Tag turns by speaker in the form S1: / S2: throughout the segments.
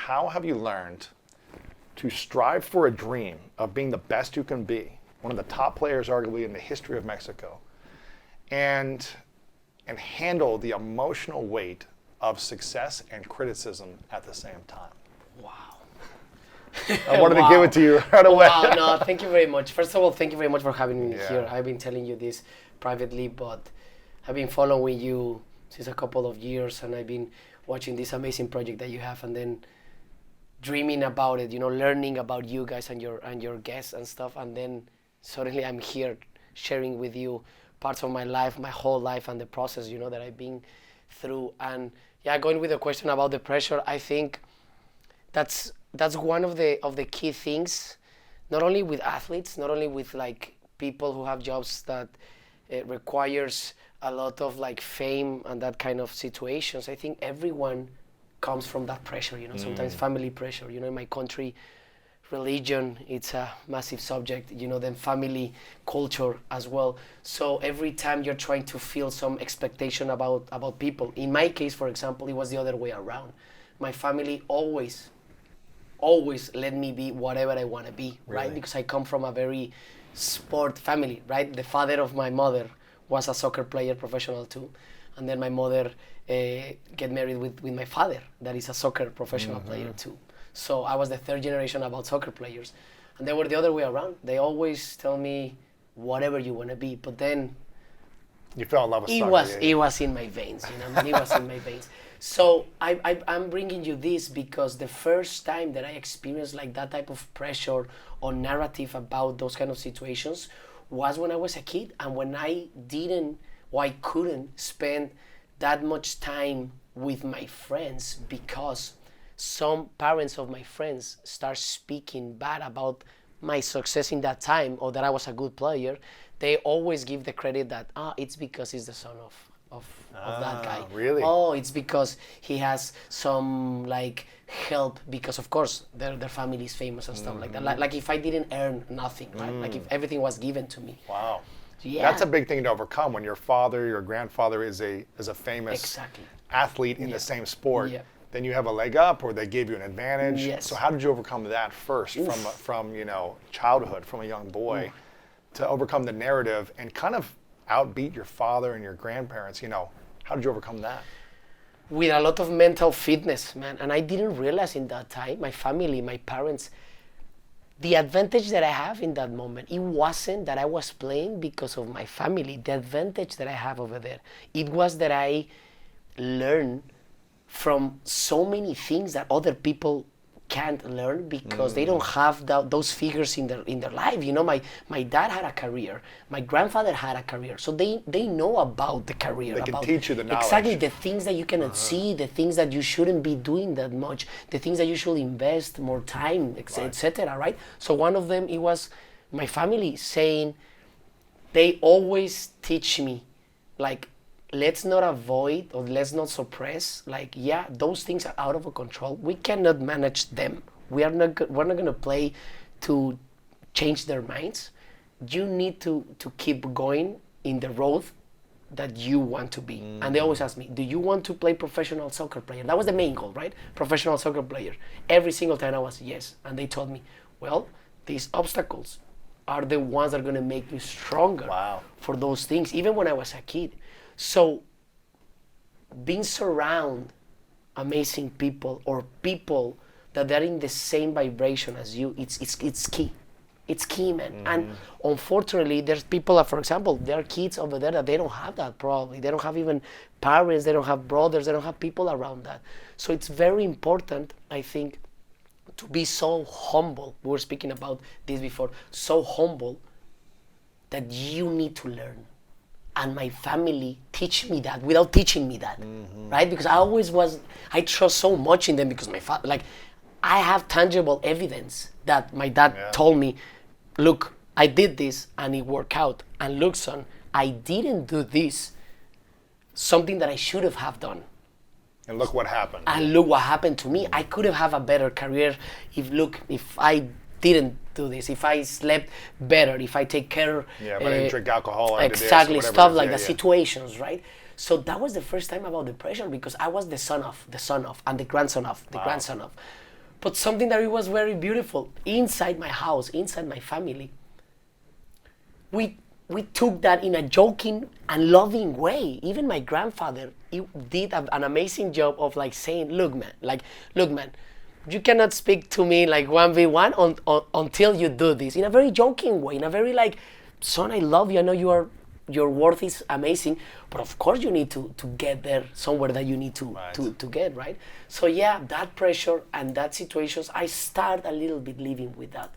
S1: how have you learned to strive for a dream of being the best you can be, one of the top players arguably in the history of Mexico, and handle the emotional weight of success and criticism at the same time?
S2: Wow.
S1: I wanted to give it to you right away.
S2: Wow, no, thank you very much. First of all, thank you very much for having me
S1: Yeah.
S2: here. I've been telling you this privately, but I've been following you since a couple of years, and I've been watching this amazing project that you have, and then dreaming about it, learning about you guys and your guests and stuff, and then suddenly I'm here sharing with you parts of my life, my whole life, and the process, that I've been through. And yeah, going with the question about the pressure, I think that's one of the key things, not only with athletes, not only with like people who have jobs that requires a lot of like fame and that kind of situations. I think everyone comes from that pressure, sometimes family pressure, in my country, religion, it's a massive subject, then family, culture as well. So every time you're trying to feel some expectation about people. In my case, for example, it was the other way around. My family always let me be whatever I want to be,
S1: Really?
S2: right? Because I come from a very sport family, right? The father of my mother was a soccer player, professional too. And then my mother get married with my father, that is a soccer professional player too. So I was the third generation about soccer players. And they were the other way around. They always tell me, whatever you want to be. But then
S1: You fell in love with soccer.
S2: it was in my veins, it was in my veins. So I'm bringing you this because the first time that I experienced like that type of pressure or narrative about those kind of situations was when I was a kid, and when I couldn't spend that much time with my friends because some parents of my friends start speaking bad about my success in that time, or that I was a good player. They always give the credit that it's because he's the son of that guy.
S1: Really?
S2: Oh, it's because he has some like help, because of course their family is famous and stuff like that. Like if I didn't earn nothing, right? Like if everything was given to me.
S1: Wow.
S2: Yeah.
S1: That's a big thing to overcome when your father, your grandfather is a famous
S2: Exactly.
S1: athlete in the same sport.
S2: Yeah.
S1: Then you have a leg up, or they gave you an advantage.
S2: Yes.
S1: So how did you overcome that first from childhood, from a young boy, to overcome the narrative and kind of outbeat your father and your grandparents? How did you overcome that?
S2: With a lot of mental fitness, man. And I didn't realize in that time, my family, my parents, the advantage that I have in that moment, it wasn't that I was playing because of my family. The advantage that I have over there, it was that I learned from so many things that other people can't learn because they don't have those figures in their life. My dad had a career, my grandfather had a career, so they know about the career.
S1: They can teach you the knowledge.
S2: Exactly, the things that you cannot see, the things that you shouldn't be doing that much, the things that you should invest more time, etc. Right? So one of them, it was my family saying, they always teach me, like, let's not avoid or let's not suppress. Like, yeah, those things are out of our control. We cannot manage them. We're not going to play to change their minds. You need to keep going in the road that you want to be. And they always ask me, do you want to play professional soccer player? That was the main goal, right? Professional soccer player. Every single time I was, yes. And they told me, well, these obstacles are the ones that are going to make you stronger for those things, even when I was a kid. So being surrounded amazing people, or people that are in the same vibration as you, it's key. It's key, man. And unfortunately, there's people that, for example, there are kids over there that they don't have that probably. They don't have even parents, they don't have brothers, they don't have people around that. So it's very important, I think, to be so humble. We were speaking about this before. So humble that you need to learn. And my family teach me that without teaching me that, right? Because I trust so much in them because my father, like, I have tangible evidence that my dad told me, look, I did this and it worked out. And look, son, I didn't do this, something that I should have done.
S1: And look what happened.
S2: And look what happened to me. I could have a better career if I didn't do this, if I slept better, if I take care.
S1: Yeah, but I didn't drink alcohol.
S2: Exactly, stuff like that, situations, right? So that was the first time about the pressure because I was the son of, and the grandson of, But something that it was very beautiful, inside my house, inside my family, we took that in a joking and loving way. Even my grandfather did an amazing job of like saying, look man, you cannot speak to me like 1v1 until you do this, in a very joking way, in a very like, son, I love you, I know your worth is amazing, but of course you need to get there somewhere that you need to get, right? So yeah, that pressure and that situations, I start a little bit living with that.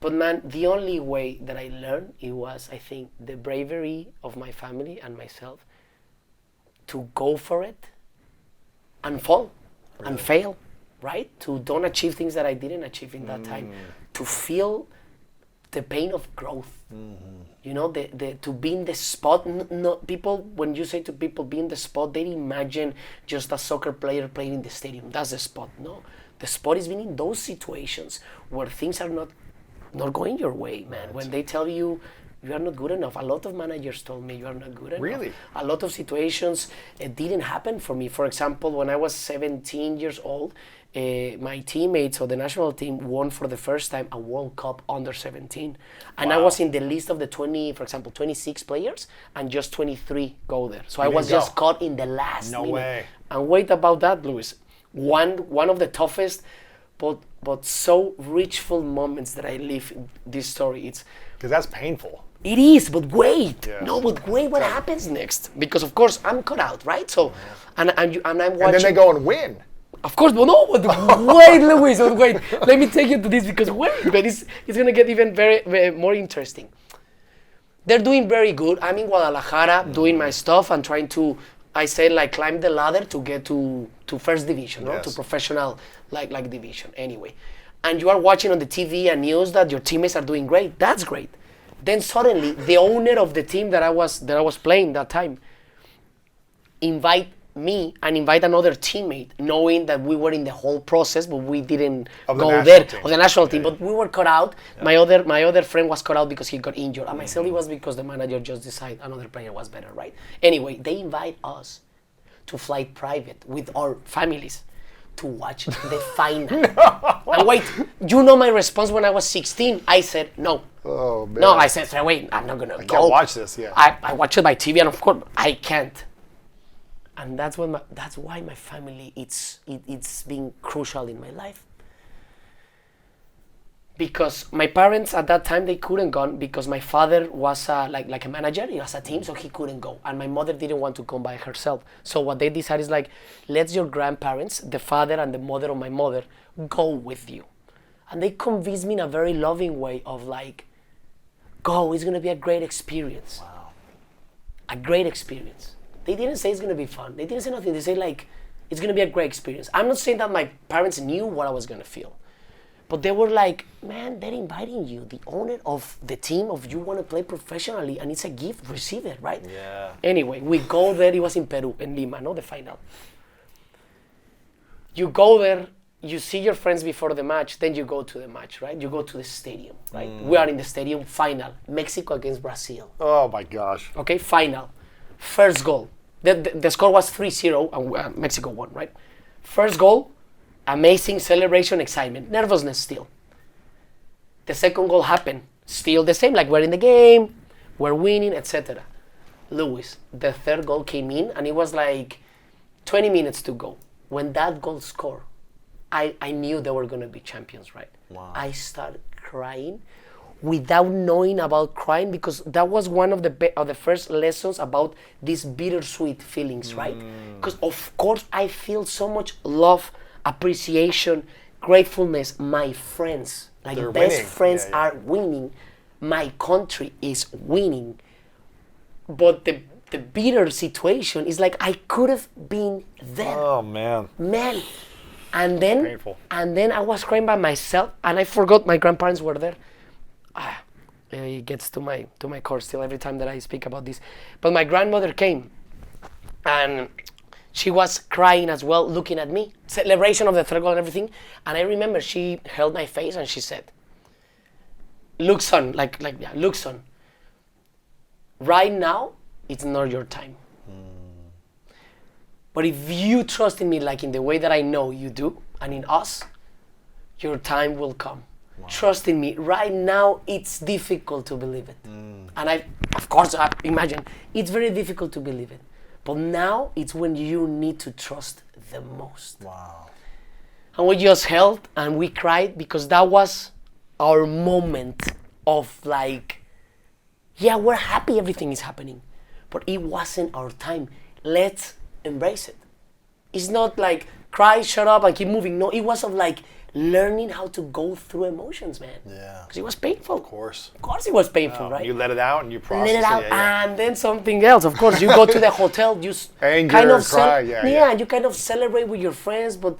S2: But man, the only way that I learned, it was, I think, the bravery of my family and myself to go for it and fall and fail, right? To don't achieve things that I didn't achieve in that time. To feel the pain of growth. You know, to be in the spot. No, people, when you say to people be in the spot, they imagine just a soccer player playing in the stadium. That's the spot. No, the spot is being in those situations where things are not going your way, man. Right. When they tell you you are not good enough. A lot of managers told me you are not good enough.
S1: Really?
S2: A lot of situations, it didn't happen for me. For example, when I was 17 years old, my teammates of the national team won for the first time a World Cup under 17. And I was in the list of the 26 players, and just 23 go there. So I was just caught in the last minute.
S1: No way.
S2: And wait about that, Luis. One of the toughest but so richful moments that I live in this story. It's
S1: because that's painful.
S2: It is, but wait.
S1: Yes.
S2: No, but wait, what happens next? Because of course I'm cut out, right? So, and I'm watching.
S1: And then they go and win.
S2: Of course, but no, but wait, Luis, wait. Let me take you to this because but it's gonna get even very more interesting. They're doing very good. I'm in Guadalajara doing my stuff and trying to, I say, like, climb the ladder to get to first division, no? To professional like division. Anyway, and you are watching on the TV and news that your teammates are doing great. That's great. Then suddenly, the owner of the team that I was playing that time invite me and invite another teammate, knowing that we were in the whole process, but we didn't go there of the national team. But we were cut out. Yeah. My other friend was cut out because he got injured, and myself it was because the manager just decided another player was better, right? Anyway, they invite us to fly private with our families to watch the final. And wait, you know my response when I was 16? I said no.
S1: Oh man.
S2: No, I said, wait, I'm not gonna go.
S1: I can't watch this. Yeah.
S2: I watch it by TV, and of course I can't. And that's why my family it's been crucial in my life. Because my parents at that time, they couldn't go because my father was like a manager, he was a team, so he couldn't go. And my mother didn't want to come by herself. So what they decided is like, let your grandparents, the father and the mother of my mother, go with you. And they convinced me in a very loving way of like, go, it's gonna be a great experience.
S1: Wow.
S2: A great experience. They didn't say it's gonna be fun. They didn't say nothing. They say like, it's gonna be a great experience. I'm not saying that my parents knew what I was gonna feel. But they were like, man, they're inviting you, the owner of the team, of you want to play professionally, and it's a gift, receive it, right?
S1: Yeah.
S2: Anyway, we go there, it was in Peru, in Lima, no, the final. You go there, you see your friends before the match, then you go to the match, right? You go to the stadium, right? We are in the stadium, final, Mexico against Brazil.
S1: Oh my gosh.
S2: Okay, final, first goal. The score was 3-0, and Mexico won, right? First goal, amazing celebration, excitement, nervousness still. The second goal happened, still the same, like we're in the game, we're winning, etc. Luis, the third goal came in and it was like 20 minutes to go. When that goal scored, I knew they were gonna be champions, right?
S1: Wow.
S2: I started crying without knowing about crying because that was one of the first lessons about these bittersweet feelings, right? Because of course I feel so much love, appreciation, gratefulness. My friends, like
S1: they're
S2: best
S1: winning.
S2: friends are winning. My country is winning. But the bitter situation is like I could have been there.
S1: Oh man.
S2: And then
S1: Painful.
S2: And then I was crying by myself and I forgot my grandparents were there. It gets to my core still every time that I speak about this. But my grandmother came and she was crying as well, looking at me. Celebration of the third goal and everything. And I remember she held my face and she said, look son, look son, right now, it's not your time. But if you trust in me like in the way that I know you do, and in us, your time will come. Wow. Trust in me. Right now, it's difficult to believe it. And of course, I imagine, it's very difficult to believe it. But now, it's when you need to trust the most.
S1: Wow.
S2: And we just held and we cried because that was our moment of like, yeah, we're happy everything is happening, but it wasn't our time. Let's embrace it. It's not like cry, shut up, and keep moving. No, it was of like learning how to go through emotions, man.
S1: Yeah.
S2: Because it was painful.
S1: Of course.
S2: Of course it was painful, right?
S1: You let it out and you process
S2: let it out,
S1: yeah.
S2: and then something else. Of course, you go to the hotel, you
S1: Anger,
S2: kind of
S1: cry, yeah.
S2: you kind of celebrate with your friends, but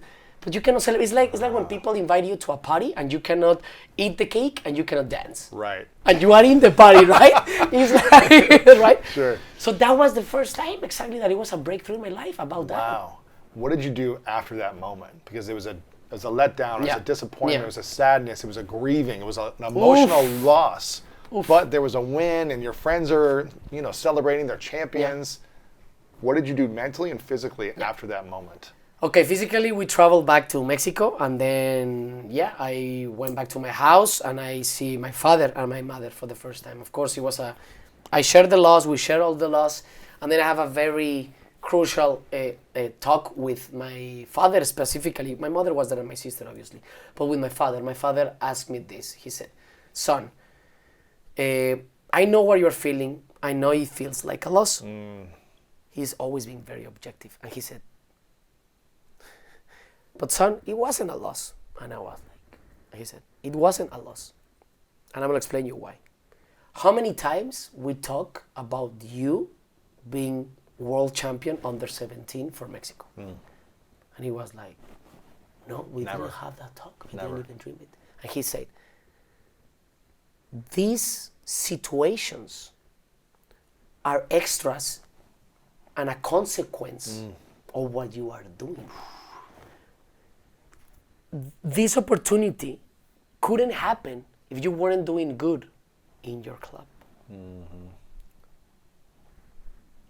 S2: you cannot celebrate. It's like when people invite you to a party and you cannot eat the cake and you cannot dance.
S1: Right.
S2: And you are in the party, right? It's like, right?
S1: Sure.
S2: So that was the first time exactly that it was a breakthrough in my life about that.
S1: Wow. What did you do after that moment? Because it was a letdown, it was a disappointment,
S2: Yeah.
S1: it was a sadness, it was a grieving, it was an emotional loss. But there was a win and your friends are, celebrating their champions. What did you do mentally and physically after that moment?
S2: Okay, physically we traveled back to Mexico and then, I went back to my house and I see my father and my mother for the first time. Of course, I shared the loss, we shared all the loss, and then I have a very crucial talk with my father specifically. My mother was there and my sister, obviously, but with my father asked me this. He said, son, I know what you're feeling. I know it feels like a loss. He's always been very objective. And he said, but son, it wasn't a loss. And I was like, he said, it wasn't a loss. And I'm gonna explain you why. How many times we talk about you being world champion under 17 for Mexico? And he was like, no, we didn't have that talk. We didn't even dream it. And he said, these situations are extras and a consequence of what you are doing. This opportunity couldn't happen if you weren't doing good in your club.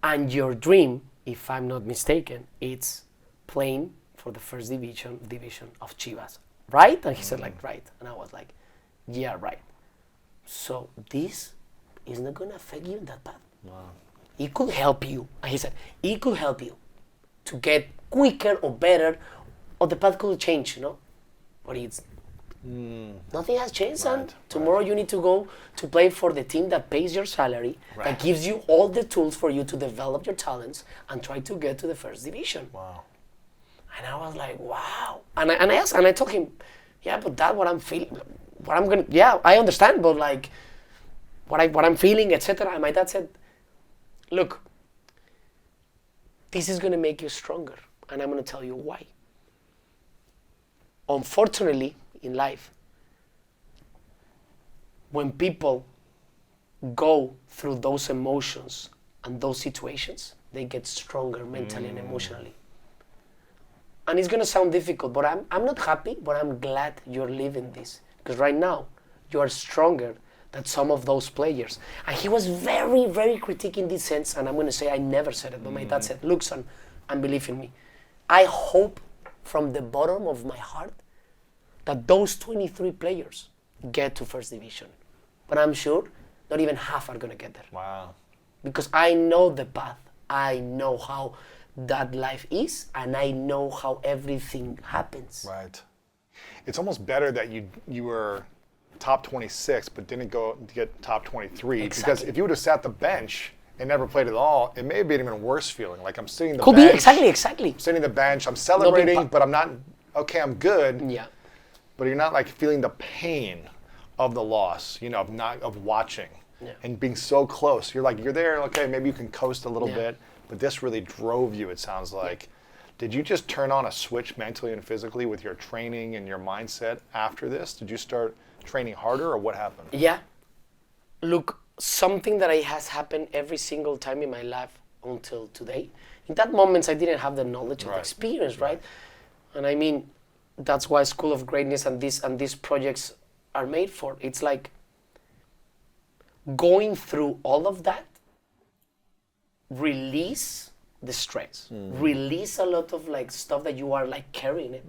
S2: And your dream, if I'm not mistaken, it's playing for the first division of Chivas, right? And he said like, right. And I was like, yeah, right. So this is not gonna affect you that bad. Wow. It could help you. And he said, it could help you to get quicker or better, or the path could change, But it's nothing has changed, son. Tomorrow you need to go to play for the team that pays your salary, that gives you all the tools for you to develop your talents and try to get to the first division.
S1: Wow.
S2: And I was like, wow. And I asked, and I told him, yeah, but Dad, what I'm feeling, I understand, but like, what I'm feeling, etc. And my dad said, look, this is gonna make you stronger, and I'm gonna tell you why. Unfortunately, in life, when people go through those emotions and those situations, they get stronger mentally and emotionally. And it's gonna sound difficult, but I'm not happy, but I'm glad you're living this. Because right now, you are stronger than some of those players. And he was very, very critical in this sense, and I'm gonna say I never said it, but my dad said, look, son, and believe in me, I hope from the bottom of my heart that those 23 players get to first division. But I'm sure not even half are gonna get there.
S1: Wow.
S2: Because I know the path. I know how that life is, and I know how everything happens.
S1: Right. It's almost better that you were top 26, but didn't go to get top 23.
S2: Exactly.
S1: Because if you would have sat the bench and never played at all, it may have been even worse feeling. Like I'm sitting the
S2: Could
S1: bench.
S2: be, exactly.
S1: I'm sitting the bench, I'm celebrating, but I'm not, okay, I'm good.
S2: Yeah.
S1: But you're not like feeling the pain of the loss, of watching and being so close. You're there, okay, maybe you can coast a little bit, but this really drove you, it sounds like. Did you just turn on a switch mentally and physically with your training and your mindset after this? Did you start training harder or what happened?
S2: Yeah. Look, something that has happened every single time in my life until today. In that moments, I didn't have the knowledge or the experience, right? And I mean, that's why School of Greatness and these projects are made for. It's like going through all of that, release the stress, release a lot of like stuff that you are like carrying it,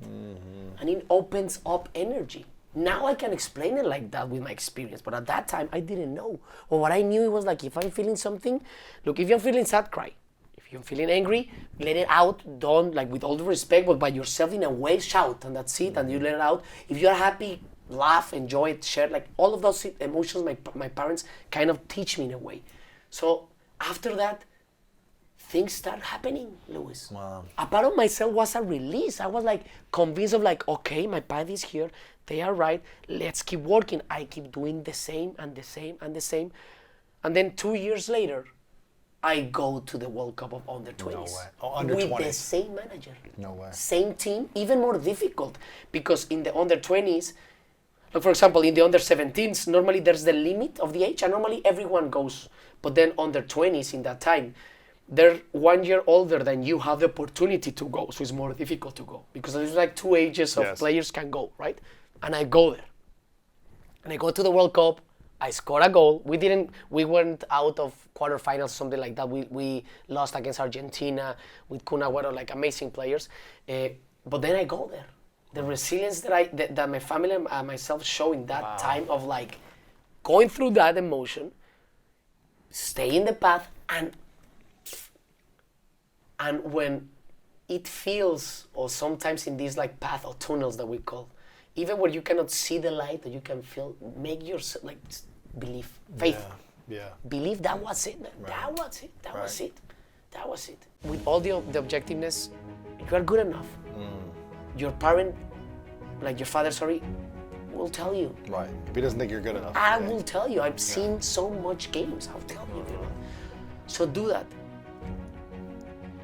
S2: and it opens up energy. Now I can explain it like that with my experience, but at that time I didn't know. Or what I knew, it was like, if I'm feeling something, look, if you're feeling sad, cry. If you're feeling angry, let it out. Don't, like, with all the respect, but by yourself in a way, shout, and that's it, and you let it out. If you're happy, laugh, enjoy it, share, like all of those emotions my parents kind of teach me in a way. So after that, things start happening, Luis.
S1: Wow.
S2: A part of myself was a release. I was like convinced of like, okay, my path is here. They are right. Let's keep working. I keep doing the same and the same and the same. And then 2 years later, I go to the World Cup of under 20s.
S1: No way. Oh, under
S2: with
S1: 20s.
S2: the same manager.
S1: No way.
S2: Same team, even more difficult, because in the under 20s, like for example, in the under 17s, normally there's the limit of the age, and normally everyone goes. But then under 20s in that time, they're 1 year older than you, have the opportunity to go, so it's more difficult to go because there's like 2 ages of players can go, right? And I go there, and I go to the World Cup. I scored a goal. We went out of quarterfinals, something like that. We lost against Argentina with Kun Agüero, like amazing players. But then I go there. The resilience that my family and myself show in that time of like going through that emotion, stay in the path, and when it feels, or sometimes in these like path or tunnels that we call, even where you cannot see the light, that you can feel, make yourself like believe, faith.
S1: Yeah.
S2: Believe that was it, man.
S1: Right.
S2: That was it. That was
S1: Right.
S2: it. That was it. With all the objectiveness, you are good enough. Your parent, like your father, sorry, will tell you.
S1: Right. If he doesn't think you're good enough.
S2: I will tell you. I've seen so much games. I'll tell you. You know. So do that.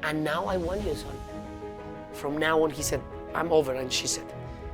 S2: And now I want you, son. From now on, he said, I'm over, and she said,